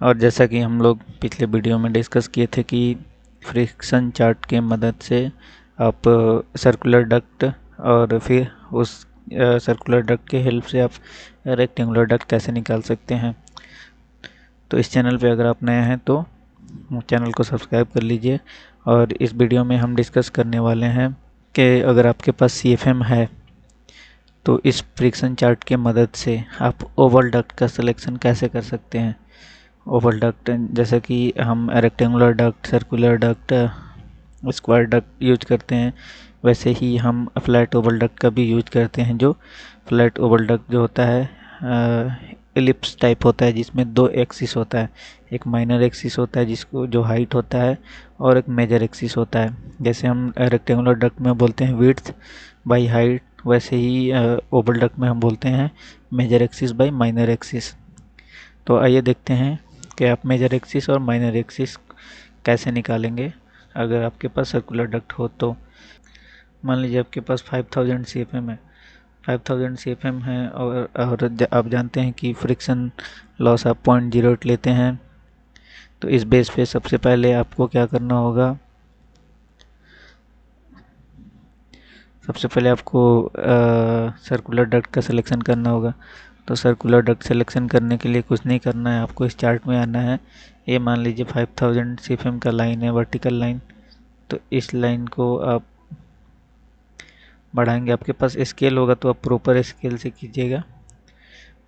और जैसा कि हम लोग पिछले वीडियो में डिस्कस किए थे कि फ्रिक्शन चार्ट के मदद से आप सर्कुलर डक्ट और फिर उस सर्कुलर डक्ट के हेल्प से आप रेक्टेंगुलर डक्ट कैसे निकाल सकते हैं। तो इस चैनल पे अगर आप नए हैं तो चैनल को सब्सक्राइब कर लीजिए। और इस वीडियो में हम डिस्कस करने वाले हैं कि अगर आपके पास CFM है तो इस फ्रिक्शन चार्ट के मदद से आप ओवल डक्ट का सिलेक्शन कैसे कर सकते हैं। ओवल डक्ट जैसे कि हम rectangular duct, circular duct, square duct use करते हैं, वैसे ही हम फ्लैट ओवल डक्ट का भी यूज करते हैं। जो फ्लैट ओवल डक्ट जो होता है एलिप्स टाइप होता है, जिसमें दो एक्सिस होता है। एक माइनर एक्सिस होता है जिसको जो हाइट होता है, और एक मेजर एक्सिस होता है। जैसे हम रेक्टेंगुलर डक्ट में बोलते हैं विड्थ बाई हाइट, वैसे ही ओवल डक्ट में हम बोलते हैं major axis by minor axis. तो आइए देखते हैं कि आप मेजर एक्सिस और माइनर एक्सिस कैसे निकालेंगे अगर आपके पास सर्कुलर डक्ट हो। तो मान लीजिए आपके पास 5000 CFM है, 5000 CFM है, और आप जानते हैं कि फ्रिक्शन लॉस आप 0.08 लेते हैं। तो इस बेस पे सबसे पहले आपको क्या करना होगा, सबसे पहले आपको सर्कुलर डक्ट का सिलेक्शन करना होगा। तो सर्कुलर डक्ट सिलेक्शन करने के लिए कुछ नहीं करना है, आपको इस चार्ट में आना है। ये मान लीजिए 5000 CFM का लाइन है, वर्टिकल लाइन। तो इस लाइन को आप बढ़ाएंगे, आपके पास स्केल होगा तो आप प्रॉपर स्केल से कीजिएगा।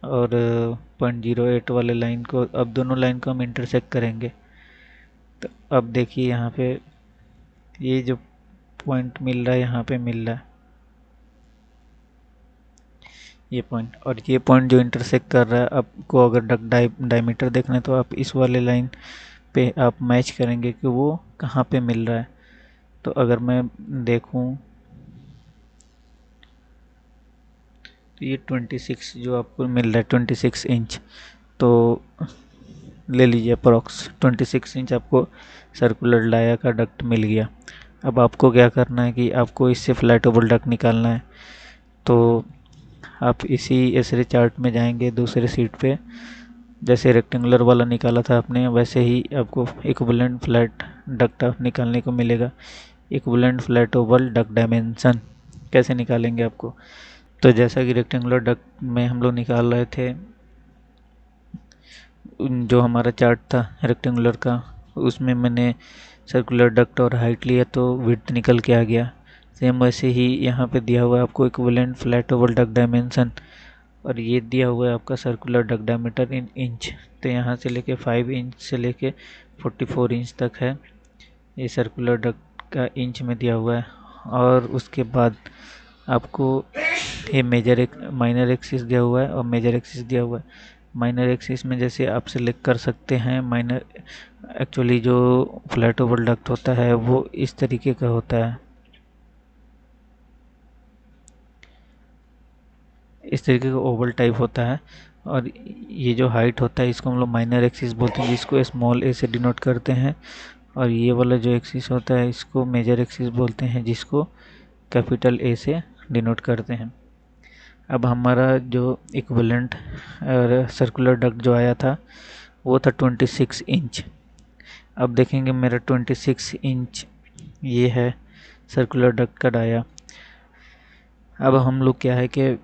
और 0.08 वाले लाइन को, अब दोनों लाइन को हम इंटरसेक्ट करेंगे। तो अब देखिए यहाँ पे ये जो पॉइंट मिल रहा है, यहाँ पे मिल रहा है ये पॉइंट, और ये पॉइंट जो इंटरसेक्ट कर रहा है, आपको अगर डक्ट डायमीटर देखना है तो आप इस वाले लाइन पे आप मैच करेंगे कि वो कहाँ पे मिल रहा है। तो अगर मैं देखूं तो ये 26 जो आपको मिल रहा है, 26 इंच, तो ले लीजिए अप्रॉक्स 26 इंच आपको सर्कुलर डाया का डक्ट मिल गया। अब आपको क्या करना है कि आपको इससे फ्लैट ओवल डक्ट निकालना है। तो आप इसी ऐसे चार्ट में जाएंगे दूसरे सीट पे, जैसे रेक्टेंगुलर वाला निकाला था आपने, वैसे ही आपको इक्विवेलेंट फ्लैट डक्ट निकालने को मिलेगा। Equivalent flat Oval duct dimension कैसे निकालेंगे आपको, तो जैसा कि रेक्टेंगुलर डक्ट में हम लोग निकाल रहे थे, जो हमारा चार्ट था रेक्टेंगुलर का, उसमें मैंने सर्कुलर डक्ट और हाइट लिया तो विड्थ निकल के आ गया। सेम वैसे ही यहाँ पे दिया हुआ है आपको equivalent flat Oval duct dimension, और ये दिया हुआ है आपका सर्कुलर डक्ट डायमीटर इन इंच। तो यहाँ से लेके 5 इंच से लेके 44 इंच तक है, ये सर्कुलर डक्ट का इंच में दिया हुआ है। और उसके बाद आपको ये माइनर एक्सिस दिया हुआ है और मेजर एक्सिस दिया हुआ है। माइनर एक्सिस में जैसे आप सिलेक्ट कर सकते हैं, माइनर एक्चुअली जो फ्लैट ओवल डक्ट होता है वो इस तरीके का होता है, इस तरीके का ओवल टाइप होता है। और ये जो हाइट होता है इसको हम लोग माइनर एक्सिस बोलते हैं, जिसको स्मॉल ए से डिनोट करते हैं। और ये वाला जो एक्सिस होता है इसको मेजर एक्सिस बोलते हैं, जिसको कैपिटल ए से डिनोट करते हैं। अब हमारा जो इक्विवेलेंट सर्कुलर डक्ट जो आया था वो था 26 इंच। अब देखेंगे मेरा 26 इंच ये है सर्कुलर डक्ट का डाया। अब हम लोग क्या है कि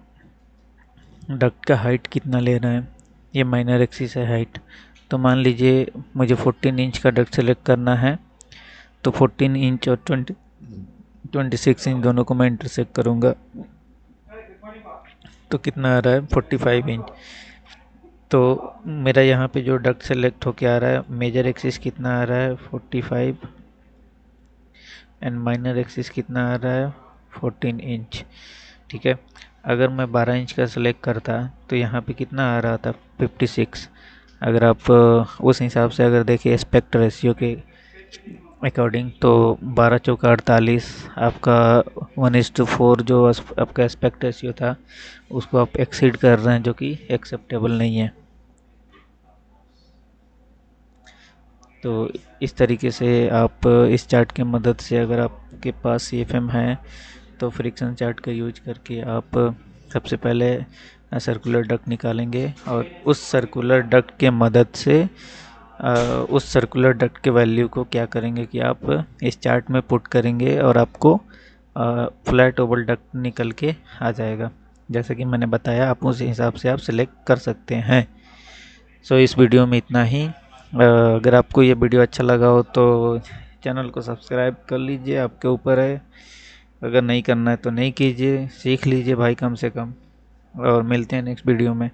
डक्ट का हाइट कितना ले रहे हैं, ये माइनर एक्सिस है हाइट। तो मान लीजिए मुझे 14 इंच का डक्ट सेलेक्ट करना है, तो 14 इंच और 26 इंच दोनों को मैं इंटरसेक्ट करूँगा, तो कितना आ रहा है 45 इंच। तो मेरा यहाँ पे जो डक्ट सेलेक्ट होके आ रहा है, मेजर एक्सिस कितना आ रहा है 45, एंड माइनर एक्सिस कितना आ रहा है 14 इंच। ठीक है, अगर मैं 12 इंच का सेलेक्ट करता तो यहाँ पे कितना आ रहा था 56। अगर आप उस हिसाब से अगर देखिए एस्पेक्ट रेशियो के अकॉर्डिंग, तो 12 चौका 48, आपका 1:4 जो आपका एस्पेक्ट रेशियो था उसको आप एक्सीड कर रहे हैं, जो कि एक्सेप्टेबल नहीं है। तो इस तरीके से आप इस चार्ट की मदद से, अगर आपके पास CFM है तो फ्रिक्शन चार्ट का यूज करके आप सबसे पहले सर्कुलर डक्ट निकालेंगे, और उस सर्कुलर डक्ट के मदद से उस सर्कुलर डक्ट के वैल्यू को क्या करेंगे कि आप इस चार्ट में पुट करेंगे और आपको फ्लैट ओवल डक्ट निकल के आ जाएगा। जैसे कि मैंने बताया, आप उस हिसाब से आप सिलेक्ट कर सकते हैं। सो इस वीडियो में इतना ही। अगर आपको ये वीडियो अच्छा लगा हो तो चैनल को सब्सक्राइब कर लीजिए, आपके ऊपर है। अगर नहीं करना है तो नहीं कीजिए, सीख लीजिए भाई कम से कम। और मिलते हैं नेक्स्ट वीडियो में।